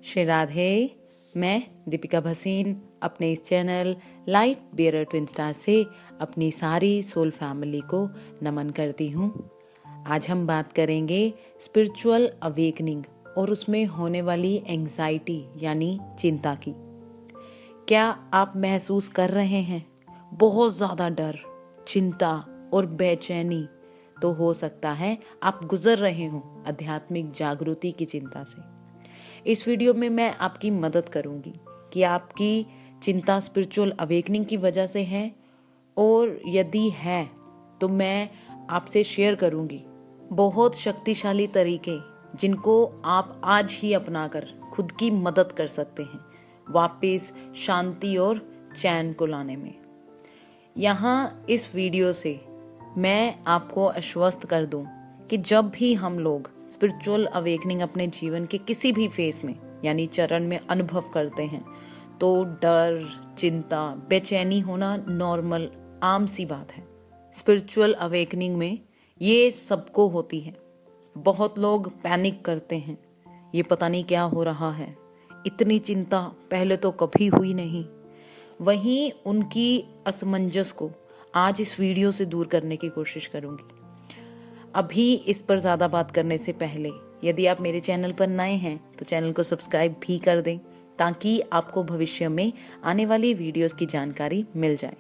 श्री राधे। मैं दीपिका भसीन अपने इस channel light bearer twin star से अपनी सारी सोल फैमिली को नमन करती हूँ। आज हम बात करेंगे स्पिरिचुअल अवेकनिंग और उसमें होने वाली एंजाइटी यानी चिंता की। क्या आप महसूस कर रहे हैं बहुत ज़्यादा डर, चिंता और बेचैनी? तो हो सकता है आप गुजर रहे हो आध्यात्मिक जागृति की चिंता से। इस वीडियो में मैं आपकी मदद करूंगी कि आपकी चिंता स्पिरिचुअल अवेकनिंग की वजह से है, और यदि है तो मैं आपसे शेयर करूंगी बहुत शक्तिशाली तरीके जिनको आप आज ही अपनाकर खुद की मदद कर सकते हैं वापस शांति और चैन को लाने में। यहाँ इस वीडियो से मैं आपको आश्वस्त कर दूं कि जब भी हम लोग स्पिरिचुअल अवेकनिंग अपने जीवन के किसी भी फेज में यानी चरण में अनुभव करते हैं तो डर, चिंता, बेचैनी होना नॉर्मल, आम सी बात है। स्पिरिचुअल अवेकनिंग में ये सबको होती है। बहुत लोग पैनिक करते हैं, ये पता नहीं क्या हो रहा है, इतनी चिंता पहले तो कभी हुई नहीं। वहीं उनकी असमंजस को आज इस वीडियो से दूर करने की कोशिश करूंगी। अभी इस पर ज़्यादा बात करने से पहले यदि आप मेरे चैनल पर नए हैं तो चैनल को सब्सक्राइब भी कर दें ताकि आपको भविष्य में आने वाली वीडियोस की जानकारी मिल जाए।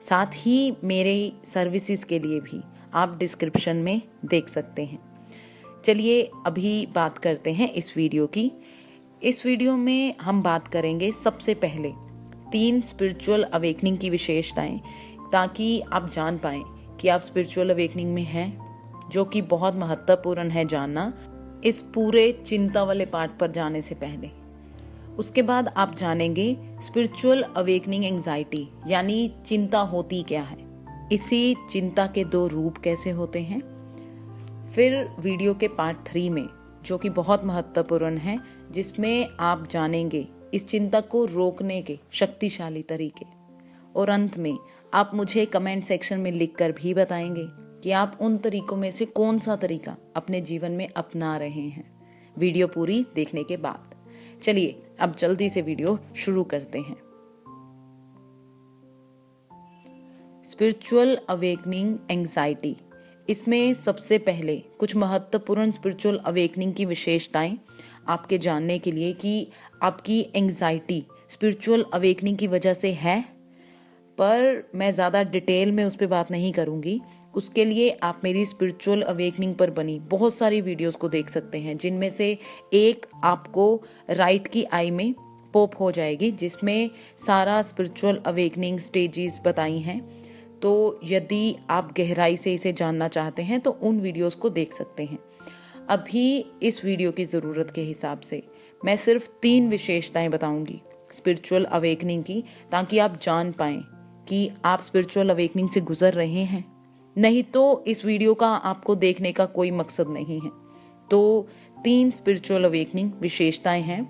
साथ ही मेरे सर्विसेज के लिए भी आप डिस्क्रिप्शन में देख सकते हैं। चलिए अभी बात करते हैं इस वीडियो की। इस वीडियो में हम बात करेंगे सबसे पहले 3 स्पिरिचुअल अवेकनिंग की विशेषताएं, ताकि आप जान पाएं कि आप स्पिरिचुअल अवेकनिंग में हैं, जो कि बहुत महत्वपूर्ण है जानना इस पूरे चिंता वाले पार्ट पर जाने से पहले। उसके बाद आप जानेंगे स्पिरिचुअल अवेकनिंग एंजाइटी यानी चिंता होती क्या है, इसी चिंता के 2 रूप कैसे होते हैं। फिर वीडियो के पार्ट 3 में, जो कि बहुत महत्वपूर्ण है, जिसमें आप जानेंगे इस चिंता को रोकने के शक्तिशाली तरीके। और अंत में आप मुझे कमेंट सेक्शन में लिखकर भी बताएंगे कि आप उन तरीकों में से कौन सा तरीका अपने जीवन में अपना रहे हैं वीडियो पूरी देखने के बाद। चलिए अब जल्दी से वीडियो शुरू करते हैं। स्पिरिचुअल अवेकनिंग एंजाइटी, इसमें सबसे पहले कुछ महत्वपूर्ण स्पिरिचुअल अवेकनिंग की विशेषताएं आपके जानने के लिए कि आपकी एंजाइटी स्पिरिचुअल अवेकनिंग की वजह से है, पर मैं ज़्यादा डिटेल में उस पर बात नहीं करूँगी। उसके लिए आप मेरी स्पिरिचुअल अवेकनिंग पर बनी बहुत सारी वीडियोस को देख सकते हैं, जिनमें से एक आपको राइट की आई में पॉप हो जाएगी, जिसमें सारा स्पिरिचुअल अवेकनिंग स्टेजेस बताई हैं। तो यदि आप गहराई से इसे जानना चाहते हैं तो उन वीडियोस को देख सकते हैं। अभी इस वीडियो की ज़रूरत के हिसाब से मैं सिर्फ 3 विशेषताएं बताऊंगी स्पिरिचुअल अवेकनिंग की, ताकि आप जान पाएं कि आप स्पिरिचुअल अवेकनिंग से गुजर रहे हैं। नहीं तो इस वीडियो का आपको देखने का कोई मकसद नहीं है। तो 3 स्पिरिचुअल अवेकनिंग विशेषताएं हैं।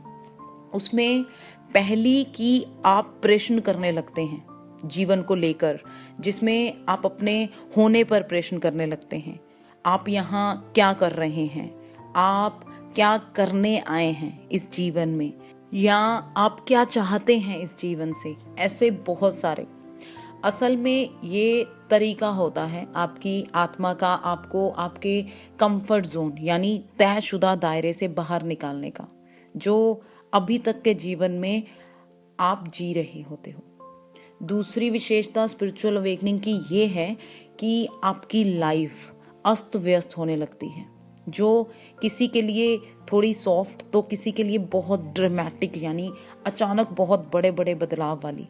उसमें पहली कि आप प्रश्न करने लगते हैं जीवन को लेकर, जिसमें आप अपने होने पर प्रश्न करने लगते हैं। आप यहाँ क्या कर रहे हैं, आप क्या करने आए हैं इस जीवन में, या आप क्या चाहते हैं इस जीवन से। ऐसे बहुत सारे। असल में ये तरीका होता है आपकी आत्मा का आपको आपके कंफर्ट जोन यानी तयशुदा दायरे से बाहर निकालने का, जो अभी तक के जीवन में आप जी रहे होते हो। दूसरी विशेषता स्पिरिचुअल अवेकनिंग की ये है कि आपकी लाइफ अस्त व्यस्त होने लगती है, जो किसी के लिए थोड़ी सॉफ्ट तो किसी के लिए बहुत ड्रामेटिक यानी अचानक बहुत बड़े बड़े बदलाव वाली।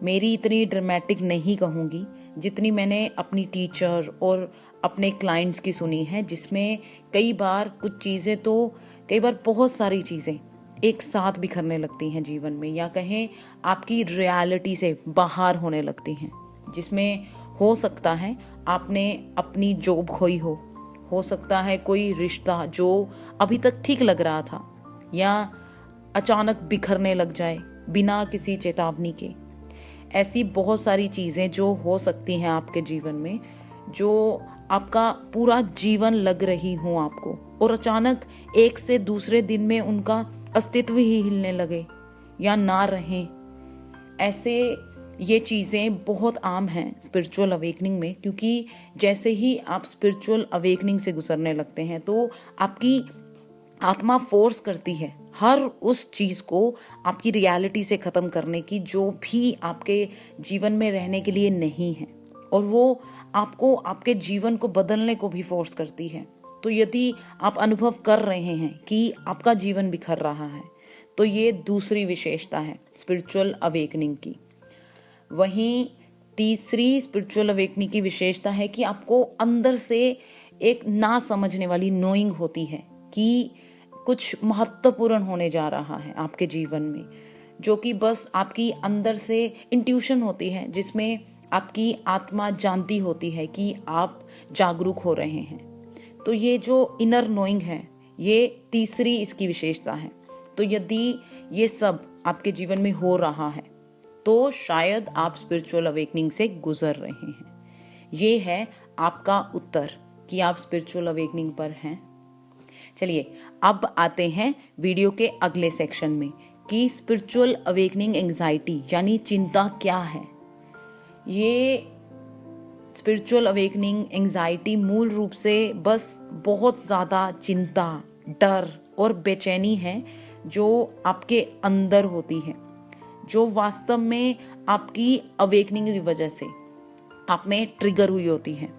मेरी इतनी ड्रामेटिक नहीं कहूँगी जितनी मैंने अपनी टीचर और अपने क्लाइंट्स की सुनी है, जिसमें कई बार कुछ चीज़ें तो कई बार बहुत सारी चीज़ें एक साथ बिखरने लगती हैं जीवन में, या कहें आपकी रियलिटी से बाहर होने लगती हैं, जिसमें हो सकता है आपने अपनी जॉब खोई हो सकता है कोई रिश्ता जो अभी तक ठीक लग रहा था या अचानक बिखरने लग जाए बिना किसी चेतावनी के। ऐसी बहुत सारी चीज़ें जो हो सकती हैं आपके जीवन में, जो आपका पूरा जीवन लग रही हो आपको, और अचानक एक से दूसरे दिन में उनका अस्तित्व ही हिलने लगे या ना रहें। ऐसे ये चीज़ें बहुत आम हैं स्पिरिचुअल अवेकनिंग में, क्योंकि जैसे ही आप स्पिरिचुअल अवेकनिंग से गुजरने लगते हैं तो आपकी आत्मा फोर्स करती है हर उस चीज़ को आपकी रियलिटी से ख़त्म करने की जो भी आपके जीवन में रहने के लिए नहीं है, और वो आपको आपके जीवन को बदलने को भी फोर्स करती है। तो यदि आप अनुभव कर रहे हैं कि आपका जीवन बिखर रहा है, तो ये दूसरी विशेषता है स्पिरिचुअल अवेकनिंग की। वहीं तीसरी स्पिरिचुअल अवेकनिंग की विशेषता है कि आपको अंदर से एक ना समझने वाली नोइंग होती है कि कुछ महत्वपूर्ण होने जा रहा है आपके जीवन में, जो कि बस आपकी अंदर से इंट्यूशन होती है, जिसमें आपकी आत्मा जानती होती है कि आप जागरूक हो रहे हैं। तो ये जो इनर नोइंग है, ये तीसरी इसकी विशेषता है। तो यदि ये सब आपके जीवन में हो रहा है तो शायद आप स्पिरिचुअल अवेकनिंग से गुजर रहे हैं। ये है आपका उत्तर कि आप स्पिरिचुअल अवेकनिंग पर हैं। चलिए अब आते हैं वीडियो के अगले सेक्शन में कि स्पिरिचुअल अवेकनिंग एंजाइटी यानी चिंता क्या है। ये स्पिरिचुअल अवेकनिंग एंजाइटी मूल रूप से बस बहुत ज़्यादा चिंता, डर और बेचैनी है जो आपके अंदर होती है, जो वास्तव में आपकी अवेकनिंग की वजह से आप में ट्रिगर हुई होती है।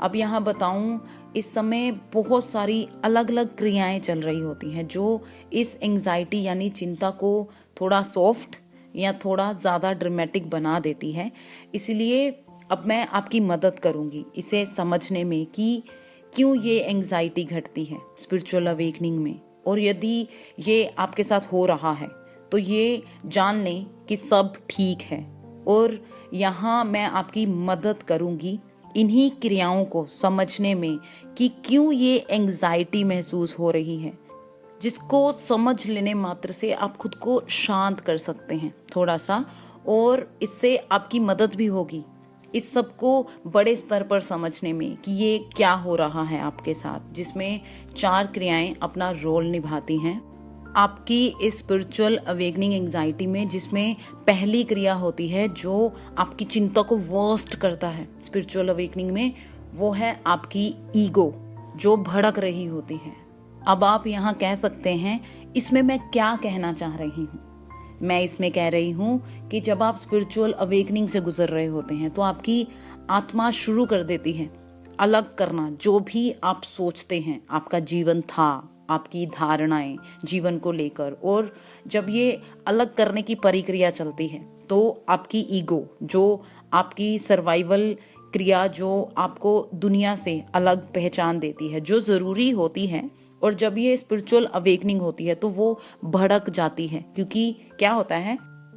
अब यहाँ बताऊँ, इस समय बहुत सारी अलग अलग क्रियाएं चल रही होती हैं जो इस एंजाइटी यानी चिंता को थोड़ा सॉफ्ट या थोड़ा ज़्यादा ड्रामेटिक बना देती है। इसलिए अब मैं आपकी मदद करूँगी इसे समझने में कि क्यों ये एंजाइटी घटती है स्पिरिचुअल अवेकनिंग में, और यदि ये आपके साथ हो रहा है तो ये जान लें कि सब ठीक है। और यहाँ मैं आपकी मदद करूँगी इन्हीं क्रियाओं को समझने में कि क्यों ये एंजाइटी महसूस हो रही है, जिसको समझ लेने मात्र से आप खुद को शांत कर सकते हैं थोड़ा सा, और इससे आपकी मदद भी होगी इस सब को बड़े स्तर पर समझने में कि ये क्या हो रहा है आपके साथ, जिसमें 4 क्रियाएं अपना रोल निभाती हैं आपकी इस स्पिरिचुअल अवेकनिंग एंजाइटी में। जिसमें पहली क्रिया होती है जो आपकी चिंता को वर्स्ट करता है स्पिरिचुअल अवेकनिंग में, वो है आपकी ईगो जो भड़क रही होती है। अब आप यहाँ कह सकते हैं इसमें मैं क्या कहना चाह रही हूँ। मैं इसमें कह रही हूँ कि जब आप स्पिरिचुअल अवेकनिंग से गुजर रहे होते हैं तो आपकी आत्मा शुरू कर देती है अलग करना जो भी आप सोचते हैं आपका जीवन था, आपकी धारणाएं जीवन को लेकर। और जब ये अलग करने की प्रक्रिया चलती है तो आपकी ईगो जो आपकी सर्वाइवल क्रिया जो आपको दुनिया से अलग पहचान देती है, जो ज़रूरी होती है, और जब ये स्पिरिचुअल अवेकनिंग होती है तो वो भड़क जाती है। क्योंकि क्या होता है,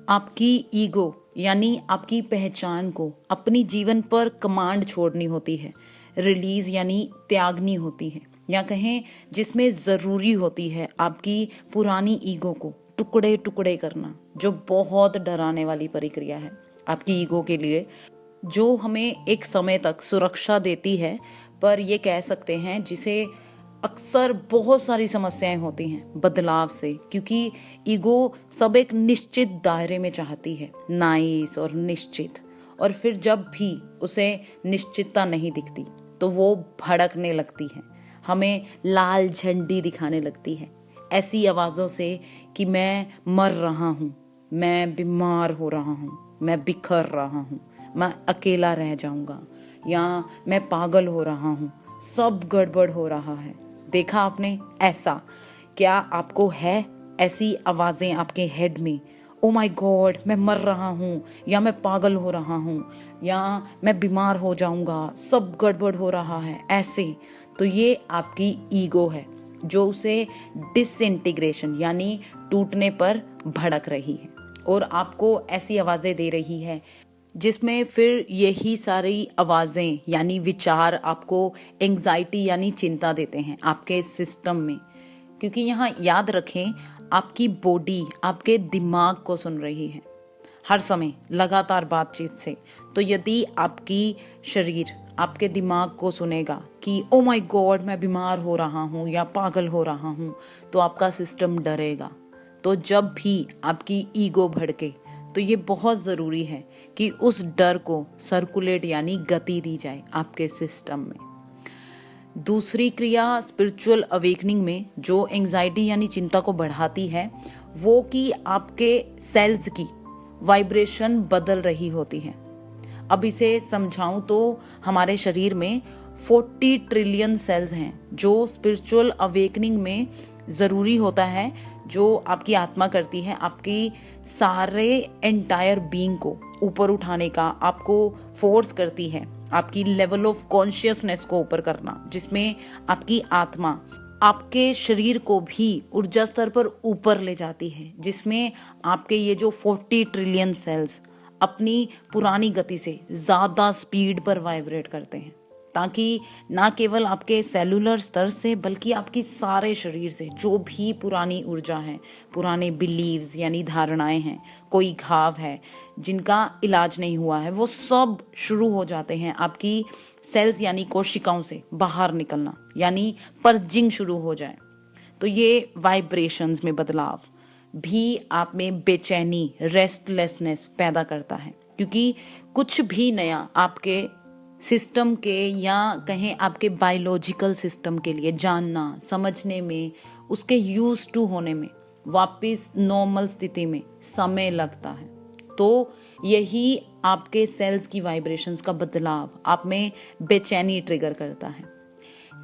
आपकी ईगो यानी आपकी पहचान को अपनी जीवन पर कमांड छोड़नी होती है, रिलीज यानी त्यागनी होती है, या कहें जिसमें ज़रूरी होती है आपकी पुरानी ईगो को टुकड़े टुकड़े करना, जो बहुत डराने वाली प्रक्रिया है आपकी ईगो के लिए, जो हमें एक समय तक सुरक्षा देती है, पर ये कह सकते हैं जिसे अक्सर बहुत सारी समस्याएं होती हैं बदलाव से, क्योंकि ईगो सब एक निश्चित दायरे में चाहती है, नाइस और निश्चित, और फिर जब भी उसे निश्चितता नहीं दिखती तो वो भड़कने लगती है, हमें लाल झंडी दिखाने लगती है ऐसी आवाज़ों से कि मैं मर रहा हूँ, मैं बीमार हो रहा हूँ, मैं बिखर रहा हूँ, मैं अकेला रह जाऊँगा, या मैं पागल हो रहा हूँ, सब गड़बड़ हो रहा है। देखा आपने ऐसा? क्या आपको है ऐसी आवाज़ें आपके हेड में? ओ माय गॉड, मैं मर रहा हूँ, या मैं पागल हो रहा हूँ, या मैं बीमार हो जाऊँगा, सब गड़बड़ हो रहा है, ऐसे। तो ये आपकी ईगो है जो उसे डिसइंटीग्रेशन यानी टूटने पर भड़क रही है और आपको ऐसी आवाज़ें दे रही है, जिसमें फिर यही सारी आवाज़ें यानी विचार आपको एंजाइटी यानी चिंता देते हैं आपके सिस्टम में। क्योंकि यहाँ याद रखें, आपकी बॉडी आपके दिमाग को सुन रही है हर समय लगातार बातचीत से। तो यदि आपकी शरीर आपके दिमाग को सुनेगा कि ओ माय गॉड मैं बीमार हो रहा हूँ या पागल हो रहा हूँ, तो आपका सिस्टम डरेगा। तो जब भी आपकी ईगो भड़के तो ये बहुत ज़रूरी है कि उस डर को सर्कुलेट यानी गति दी जाए आपके सिस्टम में। दूसरी क्रिया स्पिरिचुअल अवेकनिंग में जो एंजाइटी यानी चिंता को बढ़ाती है, वो कि आपके सेल्स की वाइब्रेशन बदल रही होती है। अब इसे समझाऊं तो हमारे शरीर में 40 ट्रिलियन सेल्स हैं, जो स्पिरिचुअल अवेकनिंग में ज़रूरी होता है, जो आपकी आत्मा करती है, आपकी सारे एंटायर बीइंग को ऊपर उठाने का, आपको फोर्स करती है, आपकी लेवल ऑफ कॉन्शियसनेस को ऊपर करना, जिसमें आपकी आत्मा आपके शरीर को भी ऊर्जा स्तर पर ऊपर ले जाती है, जिसमें आपके ये जो 40 ट्रिलियन सेल्स अपनी पुरानी गति से ज़्यादा स्पीड पर वाइब्रेट करते हैं, ताकि ना केवल आपके सेलुलर स्तर से बल्कि आपकी सारे शरीर से जो भी पुरानी ऊर्जा है, पुराने बिलीव्स यानी धारणाएं हैं, कोई घाव है जिनका इलाज नहीं हुआ है, वो सब शुरू हो जाते हैं आपकी सेल्स यानी कोशिकाओं से बाहर निकलना, यानी पर्जिंग शुरू हो जाए। तो ये वाइब्रेशंस में बदलाव भी आप में बेचैनी, रेस्टलेसनेस पैदा करता है, क्योंकि कुछ भी नया आपके सिस्टम के या कहें आपके बायोलॉजिकल सिस्टम के लिए जानना, समझने में, उसके यूज टू होने में, वापस नॉर्मल स्थिति में समय लगता है। तो यही आपके सेल्स की वाइब्रेशंस का बदलाव आप में बेचैनी ट्रिगर करता है।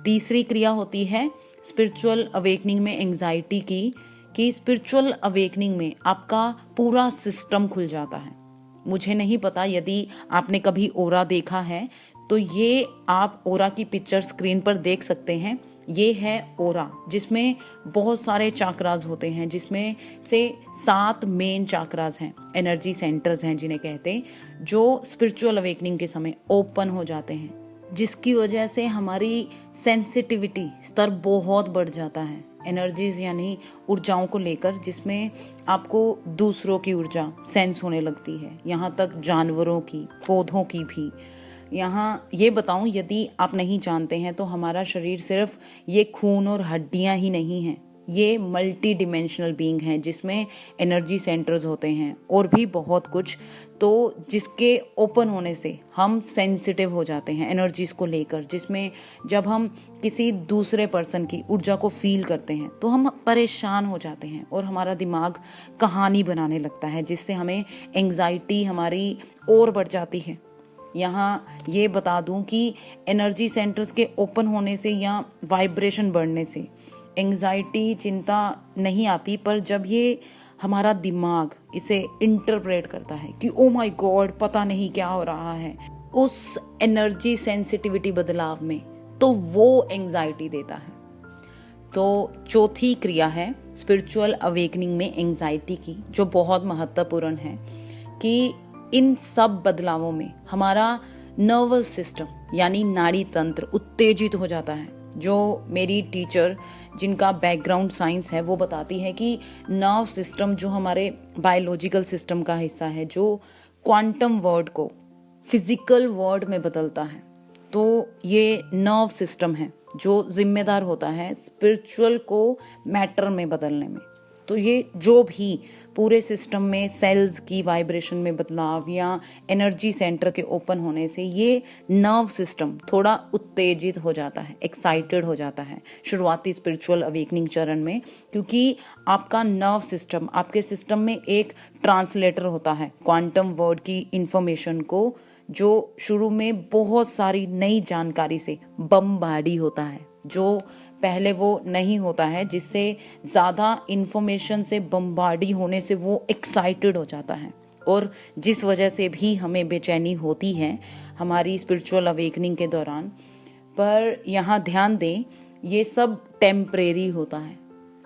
तीसरी क्रिया होती है स्पिरिचुअल अवेकनिंग में एंजाइटी की, कि स्पिरिचुअल अवेकनिंग में आपका पूरा सिस्टम खुल जाता है। मुझे नहीं पता यदि आपने कभी ओरा देखा है, तो ये आप ओरा की पिक्चर स्क्रीन पर देख सकते हैं। ये है ओरा, जिसमें बहुत सारे चाक्रास होते हैं, जिसमें से 7 मेन चाक्रास हैं, एनर्जी सेंटर्स हैं जिन्हें कहते हैं, जो स्पिरिचुअल अवेकनिंग के समय ओपन हो जाते हैं, जिसकी वजह से हमारी सेंसिटिविटी स्तर बहुत बढ़ जाता है, एनर्जीज यानी ऊर्जाओं को लेकर, जिसमें आपको दूसरों की ऊर्जा सेंस होने लगती है, यहाँ तक जानवरों की, पौधों की भी। यहाँ ये बताऊं, यदि आप नहीं जानते हैं, तो हमारा शरीर सिर्फ ये खून और हड्डियां ही नहीं हैं, ये मल्टी डिमेंशनल बीइंग हैं, जिसमें एनर्जी सेंटर्स होते हैं और भी बहुत कुछ, तो जिसके ओपन होने से हम सेंसिटिव हो जाते हैं एनर्जीज को लेकर, जिसमें जब हम किसी दूसरे पर्सन की ऊर्जा को फील करते हैं तो हम परेशान हो जाते हैं और हमारा दिमाग कहानी बनाने लगता है, जिससे हमें एंग्जाइटी हमारी और बढ़ जाती है। यहाँ ये बता दूं कि एनर्जी सेंटर्स के ओपन होने से या वाइब्रेशन बढ़ने से एंग्जाइटी, चिंता नहीं आती, पर जब ये हमारा दिमाग इसे इंटरप्रेट करता है कि ओ माय गॉड पता नहीं क्या हो रहा है उस एनर्जी सेंसिटिविटी बदलाव में, तो वो एंग्जाइटी देता है। तो चौथी क्रिया है स्पिरिचुअल अवेकनिंग में एंग्जाइटी की, जो बहुत महत्वपूर्ण है, कि इन सब बदलावों में हमारा नर्वस सिस्टम यानी नाड़ी तंत्र उत्तेजित हो जाता है। जो मेरी टीचर जिनका बैकग्राउंड साइंस है, वो बताती है कि नर्व सिस्टम जो हमारे बायोलॉजिकल सिस्टम का हिस्सा है, जो क्वांटम वर्ड को फिजिकल वर्ड में बदलता है, तो ये नर्व सिस्टम है जो जिम्मेदार होता है स्पिरिचुअल को मैटर में बदलने में। तो ये जो भी पूरे सिस्टम में सेल्स की वाइब्रेशन में बदलाव या एनर्जी सेंटर के ओपन होने से ये नर्व सिस्टम थोड़ा उत्तेजित हो जाता है, एक्साइटेड हो जाता है शुरुआती स्पिरिचुअल अवेकनिंग चरण में, क्योंकि आपका नर्व सिस्टम, आपके सिस्टम में एक ट्रांसलेटर होता है क्वांटम वर्ड की इंफॉर्मेशन को, जो शुरू में बहुत सारी नई जानकारी से बमबार्डी होता है, जो पहले वो नहीं होता है, जिससे ज़्यादा इन्फॉर्मेशन से बम्बार्डी होने से वो एक्साइटेड हो जाता है, और जिस वजह से भी हमें बेचैनी होती है हमारी स्पिरिचुअल अवेकनिंग के दौरान। पर यहाँ ध्यान दें, ये सब टेम्परेरी होता है।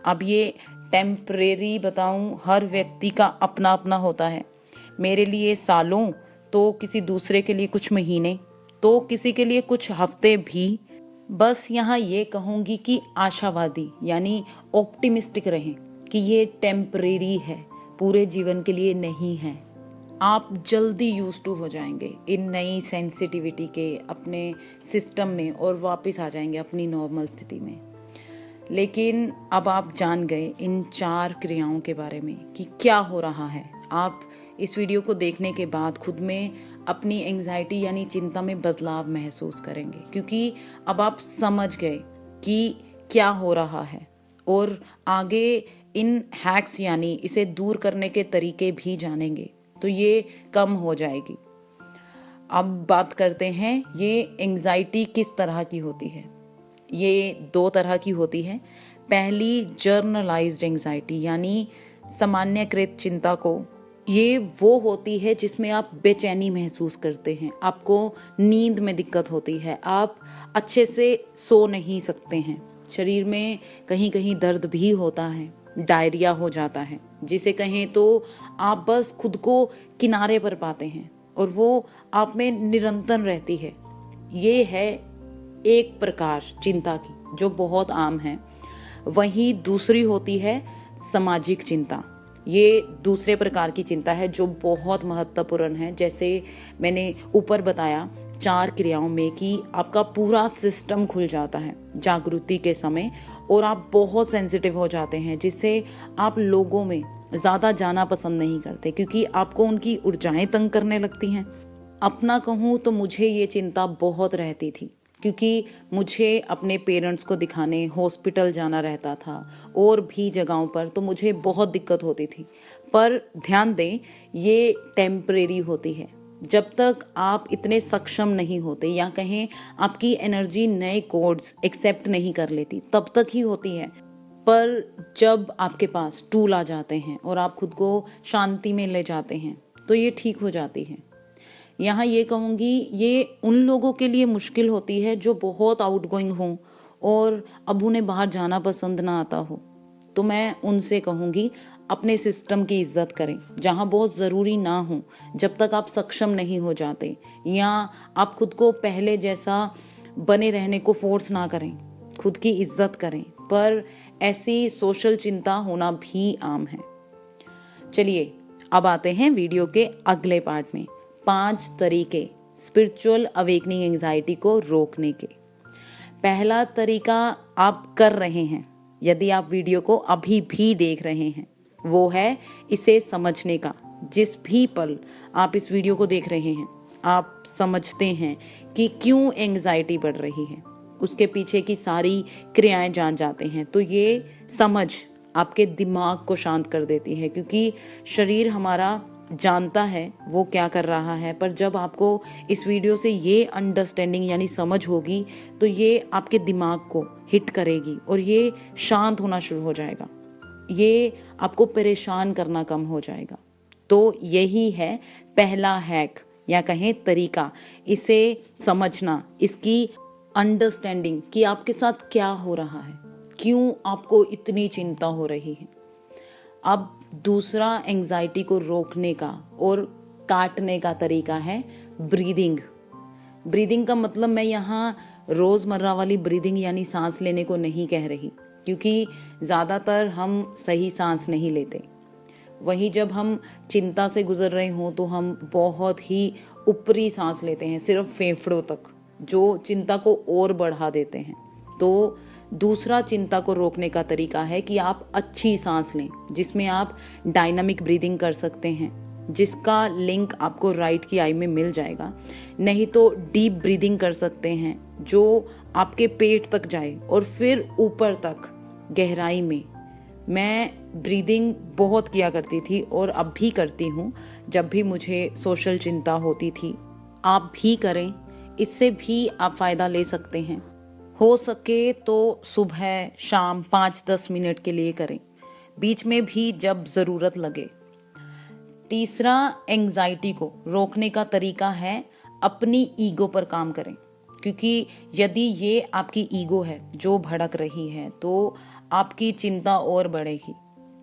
अब ये टेम्परेरी बताऊँ, हर व्यक्ति का अपना अपना होता है। मेरे लिए सालों, तो किसी दूसरे के लिए कुछ महीने, तो किसी के लिए कुछ हफ्ते भी। बस यहाँ ये कहूँगी कि आशावादी यानी ऑप्टिमिस्टिक रहें कि ये टेम्परेरी है, पूरे जीवन के लिए नहीं है। आप जल्दी यूज टू हो जाएंगे इन नई सेंसिटिविटी के अपने सिस्टम में और वापस आ जाएंगे अपनी नॉर्मल स्थिति में। लेकिन अब आप जान गए इन 4 क्रियाओं के बारे में कि क्या हो रहा है। आप इस वीडियो को देखने के बाद खुद में अपनी एंजाइटी यानी चिंता में बदलाव महसूस करेंगे, क्योंकि अब आप समझ गए कि क्या हो रहा है और आगे इन हैक्स यानी इसे दूर करने के तरीके भी जानेंगे, तो ये कम हो जाएगी। अब बात करते हैं ये एंजाइटी किस तरह की होती है। ये 2 तरह की होती है। पहली जर्नलाइज्ड एंजाइटी यानी सामान्यकृत चिंता को, ये वो होती है जिसमें आप बेचैनी महसूस करते हैं, आपको नींद में दिक्कत होती है, आप अच्छे से सो नहीं सकते हैं, शरीर में कहीं कहीं दर्द भी होता है, डायरिया हो जाता है, जिसे कहें तो आप बस खुद को किनारे पर पाते हैं और वो आप में निरंतर रहती है। ये है एक प्रकार चिंता की जो बहुत आम है। वहीं दूसरी होती है सामाजिक चिंता। ये दूसरे प्रकार की चिंता है जो बहुत महत्वपूर्ण है। जैसे मैंने ऊपर बताया 4 क्रियाओं में कि आपका पूरा सिस्टम खुल जाता है जागृति के समय और आप बहुत सेंसिटिव हो जाते हैं, जिससे आप लोगों में ज़्यादा जाना पसंद नहीं करते क्योंकि आपको उनकी ऊर्जाएं तंग करने लगती हैं। अपना कहूँ तो मुझे ये चिंता बहुत रहती थी क्योंकि मुझे अपने पेरेंट्स को दिखाने हॉस्पिटल जाना रहता था और भी जगहों पर, तो मुझे बहुत दिक्कत होती थी। पर ध्यान दें, ये टेम्परेरी होती है। जब तक आप इतने सक्षम नहीं होते या कहें आपकी एनर्जी नए कोड्स एक्सेप्ट नहीं कर लेती, तब तक ही होती है। पर जब आपके पास टूल आ जाते हैं और आप खुद को शांति में ले जाते हैं तो ये ठीक हो जाती है। यहाँ ये कहूँगी, ये उन लोगों के लिए मुश्किल होती है जो बहुत आउटगोइंग हों और अब उन्हें बाहर जाना पसंद ना आता हो। तो मैं उनसे कहूँगी अपने सिस्टम की इज्जत करें जहाँ बहुत ज़रूरी ना हो, जब तक आप सक्षम नहीं हो जाते या आप खुद को पहले जैसा बने रहने को फोर्स ना करें, खुद की इज्जत करें। पर ऐसी सोशल चिंता होना भी आम है। चलिए अब आते हैं वीडियो के अगले पार्ट में, 5 तरीके स्पिरिचुअल अवेकनिंग एंजाइटी को रोकने के। पहला तरीका आप कर रहे हैं यदि आप वीडियो को अभी भी देख रहे हैं, वो है इसे समझने का। जिस भी पल आप इस वीडियो को देख रहे हैं, आप समझते हैं कि क्यों एंजाइटी बढ़ रही है, उसके पीछे की सारी क्रियाएं जान जाते हैं, तो ये समझ आपके दिमाग को शांत कर देती है, क्योंकि शरीर हमारा जानता है वो क्या कर रहा है। पर जब आपको इस वीडियो से ये अंडरस्टैंडिंग यानी समझ होगी तो ये आपके दिमाग को हिट करेगी और ये शांत होना शुरू हो जाएगा, ये आपको परेशान करना कम हो जाएगा। तो यही है पहला हैक या कहें तरीका, इसे समझना, इसकी अंडरस्टैंडिंग कि आपके साथ क्या हो रहा है, क्यों आपको इतनी चिंता हो रही है। अब दूसरा एंजाइटी को रोकने का और काटने का तरीका है ब्रीदिंग। ब्रीदिंग का मतलब मैं यहाँ रोज़मर्रा वाली ब्रीदिंग यानी सांस लेने को नहीं कह रही, क्योंकि ज़्यादातर हम सही सांस नहीं लेते। वहीं जब हम चिंता से गुजर रहे हों तो हम बहुत ही ऊपरी सांस लेते हैं, सिर्फ फेफड़ों तक, जो चिंता को और बढ़ा देते हैं। तो दूसरा चिंता को रोकने का तरीका है कि आप अच्छी सांस लें, जिसमें आप डायनामिक ब्रीदिंग कर सकते हैं, जिसका लिंक आपको राइट की आई में मिल जाएगा। नहीं तो डीप ब्रीदिंग कर सकते हैं जो आपके पेट तक जाए और फिर ऊपर तक गहराई में। मैं ब्रीदिंग बहुत किया करती थी और अब भी करती हूँ जब भी मुझे सोशल चिंता होती थी। आप भी करें, इससे भी आप फ़ायदा ले सकते हैं। हो सके तो सुबह शाम 5-10 मिनट के लिए करें, बीच में भी जब ज़रूरत लगे। तीसरा एंजाइटी को रोकने का तरीका है अपनी ईगो पर काम करें, क्योंकि यदि ये आपकी ईगो है जो भड़क रही है तो आपकी चिंता और बढ़ेगी।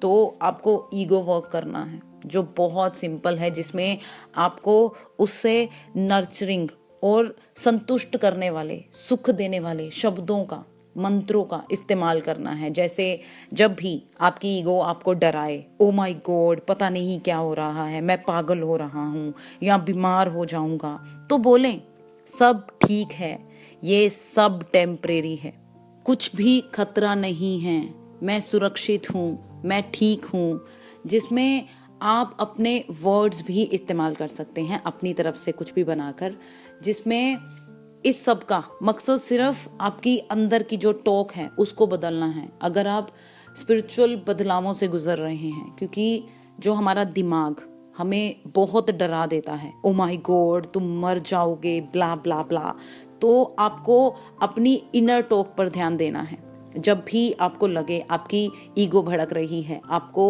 तो आपको ईगो वर्क करना है जो बहुत सिंपल है, जिसमें आपको उससे नर्चरिंग और संतुष्ट करने वाले, सुख देने वाले शब्दों का मंत्रों का इस्तेमाल करना है। जैसे जब भी आपकी ईगो आपको डराए, ओ माय गॉड पता नहीं क्या हो रहा है, मैं पागल हो रहा हूँ या बीमार हो जाऊंगा, तो बोलें सब ठीक है, ये सब टेम्परेरी है, कुछ भी खतरा नहीं है, मैं सुरक्षित हूँ, मैं ठीक हूँ। जिसमें आप अपने वर्ड्स भी इस्तेमाल कर सकते हैं अपनी तरफ से कुछ भी बनाकर, जिसमें इस सब का मकसद सिर्फ आपकी अंदर की जो टॉक है उसको बदलना है। अगर आप स्पिरिचुअल बदलावों से गुजर रहे हैं, क्योंकि जो हमारा दिमाग हमें बहुत डरा देता है, ओ माय गॉड तुम मर जाओगे, ब्ला ब्ला ब्ला, तो आपको अपनी इनर टॉक पर ध्यान देना है। जब भी आपको लगे आपकी ईगो भड़क रही है, आपको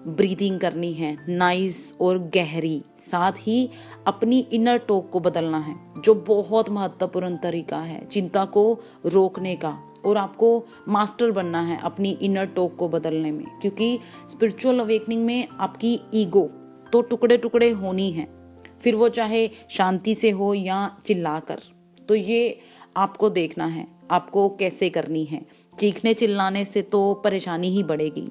ब्रीदिंग करनी है नाइस और गहरी, साथ ही अपनी इनर टॉक को बदलना है, जो बहुत महत्वपूर्ण तरीका है चिंता को रोकने का। और आपको मास्टर बनना है अपनी इनर टॉक को बदलने में, क्योंकि स्पिरिचुअल अवेकनिंग में आपकी ईगो तो टुकड़े टुकड़े होनी है, फिर वो चाहे शांति से हो या चिल्लाकर। तो ये आपको देखना है आपको कैसे करनी है। चीखने चिल्लाने से तो परेशानी ही बढ़ेगी,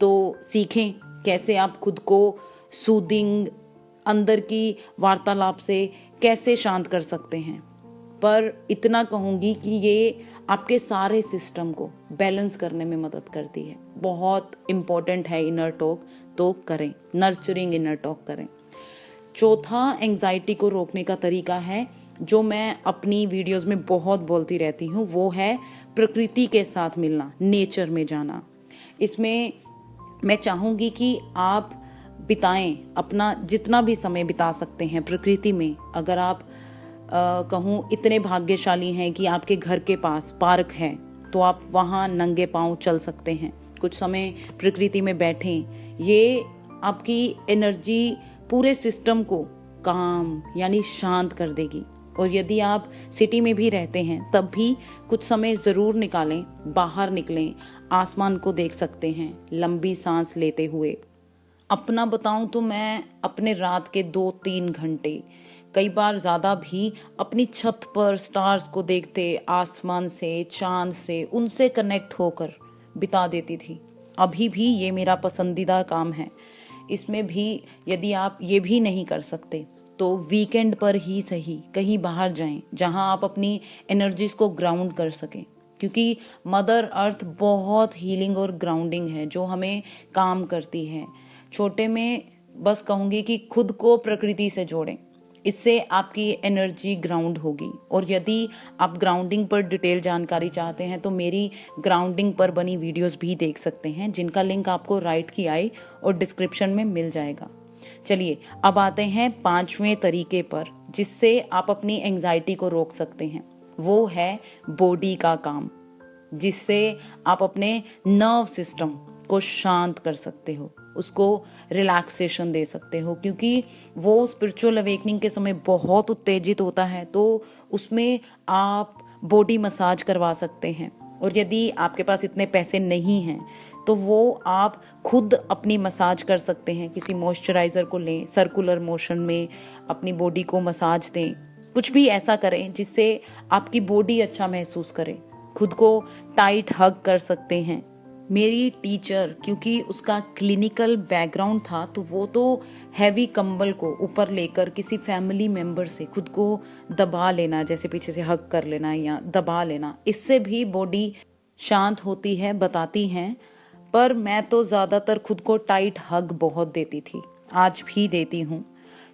तो सीखें कैसे आप खुद को सूदिंग अंदर की वार्तालाप से कैसे शांत कर सकते हैं। पर इतना कहूँगी कि ये आपके सारे सिस्टम को बैलेंस करने में मदद करती है। बहुत इम्पोर्टेंट है इनर टॉक, तो करें, नर्चरिंग इनर टॉक करें। चौथा एंजाइटी को रोकने का तरीका है, जो मैं अपनी वीडियोस में बहुत बोलती रहती हूँ, वो है प्रकृति के साथ मिलना, नेचर में जाना। इसमें मैं चाहूँगी कि आप बिताएं अपना जितना भी समय बिता सकते हैं प्रकृति में। अगर आप कहूँ इतने भाग्यशाली हैं कि आपके घर के पास पार्क है, तो आप वहाँ नंगे पांव चल सकते हैं, कुछ समय प्रकृति में बैठें। ये आपकी एनर्जी पूरे सिस्टम को काम यानी शांत कर देगी। और यदि आप सिटी में भी रहते हैं तब भी कुछ समय ज़रूर निकालें, बाहर निकलें, आसमान को देख सकते हैं लंबी सांस लेते हुए। अपना बताऊं तो मैं अपने रात के 2-3 घंटे, कई बार ज़्यादा भी, अपनी छत पर स्टार्स को देखते, आसमान से, चांद से, उनसे कनेक्ट होकर बिता देती थी। अभी भी ये मेरा पसंदीदा काम है। इसमें भी यदि आप ये भी नहीं कर सकते तो वीकेंड पर ही सही कहीं बाहर जाएं, जहां आप अपनी एनर्जीज को ग्राउंड कर सकें, क्योंकि मदर अर्थ बहुत हीलिंग और ग्राउंडिंग है जो हमें काम करती है। छोटे में बस कहूँगी कि खुद को प्रकृति से जोड़ें, इससे आपकी एनर्जी ग्राउंड होगी। और यदि आप ग्राउंडिंग पर डिटेल जानकारी चाहते हैं तो मेरी ग्राउंडिंग पर बनी वीडियोस भी देख सकते हैं, जिनका लिंक आपको राइट की आई और डिस्क्रिप्शन में मिल जाएगा। चलिए अब आते हैं 5वें तरीके पर, जिससे आप अपनी एंजाइटी को रोक सकते हैं। वो है बॉडी का काम, जिससे आप अपने नर्व सिस्टम को शांत कर सकते हो, उसको रिलैक्सेशन दे सकते हो, क्योंकि वो स्पिरिचुअल अवेकनिंग के समय बहुत उत्तेजित होता है। तो उसमें आप बॉडी मसाज करवा सकते हैं। और यदि आपके पास इतने पैसे नहीं हैं तो वो आप खुद अपनी मसाज कर सकते हैं। किसी मॉइस्चराइज़र को लें, सर्कुलर मोशन में अपनी बॉडी को मसाज दें, कुछ भी ऐसा करें जिससे आपकी बॉडी अच्छा महसूस करे। खुद को टाइट हग कर सकते हैं। मेरी टीचर, क्योंकि उसका क्लिनिकल बैकग्राउंड था, तो वो तो हैवी कंबल को ऊपर लेकर किसी फैमिली मेंबर से खुद को दबा लेना, जैसे पीछे से हग कर लेना या दबा लेना, इससे भी बॉडी शांत होती है बताती हैं। पर मैं तो ज़्यादातर खुद को टाइट हग बहुत देती थी, आज भी देती हूँ।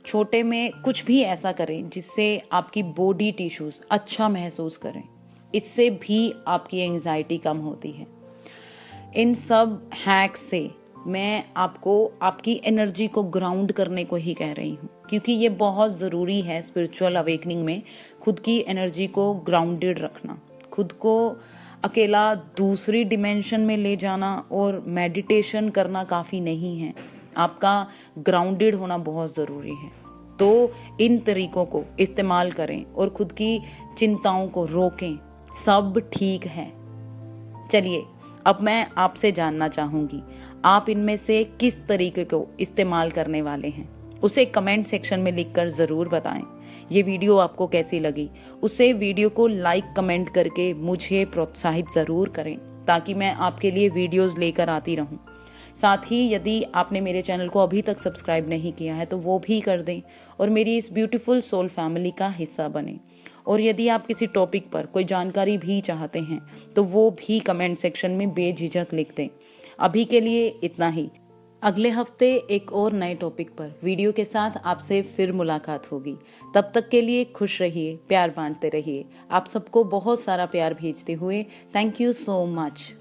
छोटे में कुछ भी ऐसा करें जिससे आपकी बॉडी टिश्यूज अच्छा महसूस करें, इससे भी आपकी एंजाइटी कम होती है। इन सब हैक्स से मैं आपको आपकी एनर्जी को ग्राउंड करने को ही कह रही हूँ, क्योंकि ये बहुत ज़रूरी है स्पिरिचुअल अवेकनिंग में, खुद की एनर्जी को ग्राउंडेड रखना, खुद को अकेला दूसरी डिमेंशन में ले जाना और मेडिटेशन करना काफ़ी नहीं है, आपका ग्राउंडेड होना बहुत ज़रूरी है। तो इन तरीकों को इस्तेमाल करें और खुद की चिंताओं को रोकें, सब ठीक है। चलिए अब मैं आपसे जानना चाहूँगी, आप इनमें से किस तरीके को इस्तेमाल करने वाले हैं, उसे कमेंट सेक्शन में लिखकर ज़रूर बताएं। ये वीडियो आपको कैसी लगी, उसे वीडियो को लाइक कमेंट करके मुझे प्रोत्साहित ज़रूर करें ताकि मैं आपके लिए वीडियोस लेकर आती रहूं। साथ ही यदि आपने मेरे चैनल को अभी तक सब्सक्राइब नहीं किया है तो वो भी कर दें और मेरी इस ब्यूटीफुल सोल फैमिली का हिस्सा बने। और यदि आप किसी टॉपिक पर कोई जानकारी भी चाहते हैं तो वो भी कमेंट सेक्शन में बेझिझक लिख दें। अभी के लिए इतना ही। अगले हफ्ते एक और नए टॉपिक पर वीडियो के साथ आपसे फिर मुलाकात होगी। तब तक के लिए खुश रहिए, प्यार बांटते रहिए। आप सबको बहुत सारा प्यार भेजते हुए थैंक यू सो मच।